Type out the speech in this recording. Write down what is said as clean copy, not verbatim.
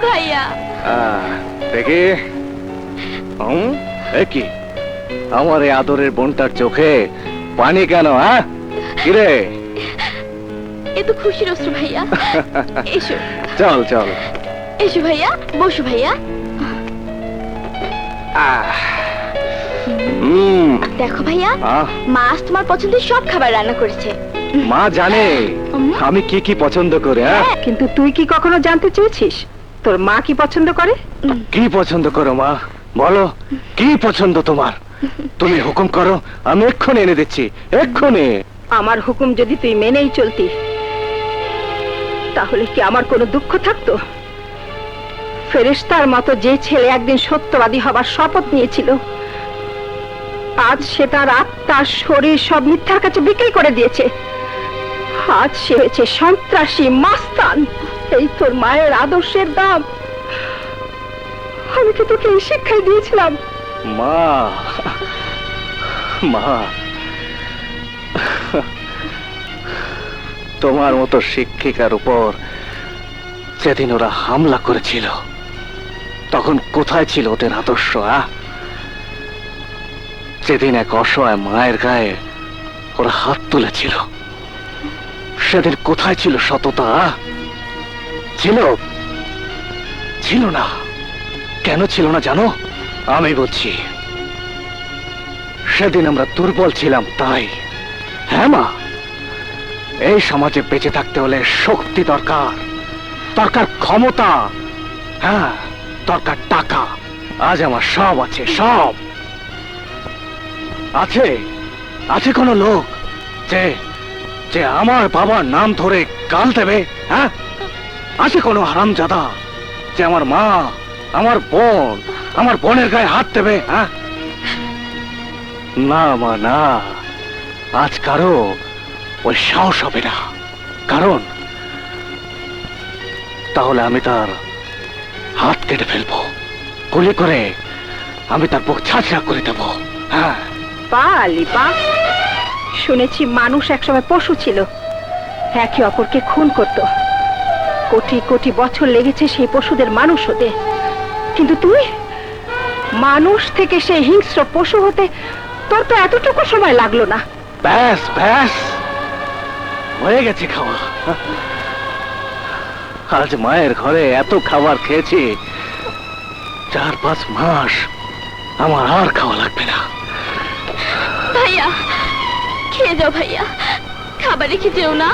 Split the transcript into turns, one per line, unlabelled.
ভাইয়া
দেখি কি আমার এই আদরের বোনটার চোখে পানি কেন? কিরে,
এ তো খুশির অশ্রু ভাইয়া। এসো
চল চল,
এসো ভাইয়া, বসো ভাইয়া। দেখো ভাইয়া, মা আজ তোমার পছন্দের সব খাবার রান্না করেছে।
মা জানে আমি কি কি পছন্দ করি।
কিন্তু তুই কি কখনো জানতে চেয়েছিস তোর মা কি পছন্দ করে?
কি পছন্দ করো মা, বলো কি পছন্দ তোমার? তুমি হুকুম করো, আমি এক্ষুনি এনে দিচ্ছি, এক্ষুনি।
আমার হুকুম যদি তুই মেনেই চলতি তাহলে কি আমার কোনো দুঃখ থাকতো? ফেরেশতার মতো যে ছেলে একদিন সত্যবাদী হবার শপথ নিয়েছিল, আজ সে তার আত্মা শরীর সব মিথ্যার কাছে বিক্রি করে দিয়েছে। আজ সে হয়েছে সন্ত্রাসী, মাস্তান। এই তোর মায়ের আদর্শের দাম। আমি কি তোকে এই শিক্ষাই দিয়েছিলাম?
মা, মা, তোমার মতো শিক্ষিকার উপর যেদিন ওরা হামলা করেছিল তখন কোথায় ছিল ওদের আদর্শ? যেদিন এক অসহায় মায়ের গায়ে ওরা হাত তুলেছিল সেদিন কোথায় ছিল সততা? ছিল? ছিল না। কেন ছিল না জানো? আমি বলছি, সেদিন আমরা দুর্বল ছিলাম তাই। হ্যাঁ মা, এই সমাজে বেঁচে থাকতে হলে শক্তি দরকার, দরকার ক্ষমতা, হ্যাঁ দরকার টাকা। আজ আমার সব আছে, সব আছে। আছে কোন লোক যে যে আমার বাবার নাম ধরে গাল দেবে? হ্যাঁ, আছে কোনো হারামজাদা যে আমার মা, আমার বোন, আমার বোনের গায়ে হাত দেবে? হ্যাঁ, না মা, না। আজ কারো ওই সাহস হবে না। কারণ তাহলে আমি তার হাত কেটে ফেলবো, গুলি করে আমি তার বুক ছাঁচড়া করে দেবো। হ্যাঁ।
শুনেছি মানুষ একসময় পশু ছিল, একে অপরকে খুন করত। কোটি কোটি বছর লেগেছে সেই পশুদের মানুষ হতে, কিন্তু তুই মানুষ থেকে সেই হিংস্র পশু হতে তোর তো এতটুকু সময় লাগলো না।
ব্যাস ব্যাস, হয়ে গেছে খাওয়া। আজ মায়ের ঘরে এত খাবার খেয়েছি, 4-5 মাস আমার আর খাওয়া লাগবে না।
ভাইয়া খেয়ে যাও, ভাইয়া খাবার রেখে যেও না।